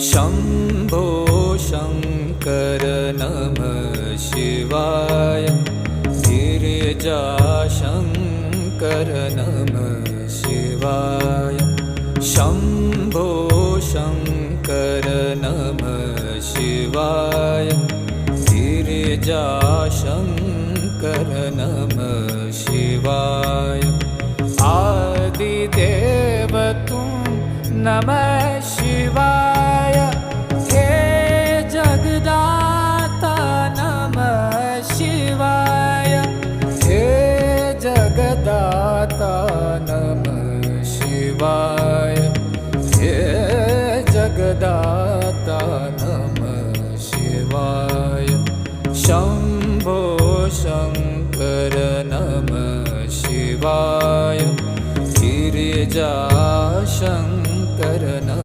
शम्भो शङ्कर नमः शिवाय। गिरिजाशङ्कर नमः शिवाय। शम्भो शङ्कर नमः शिवाय। गिरिजाशङ्कर नमः शिवाय। आदिदेव तुम नमः शिवाय। हे जगदाता नमः शिवाय। हे जगदाता नमः शिवाय। हे जगदाता नमः शिवाय। शम्भो शङ्कर नमः शिवाय। गिरिजा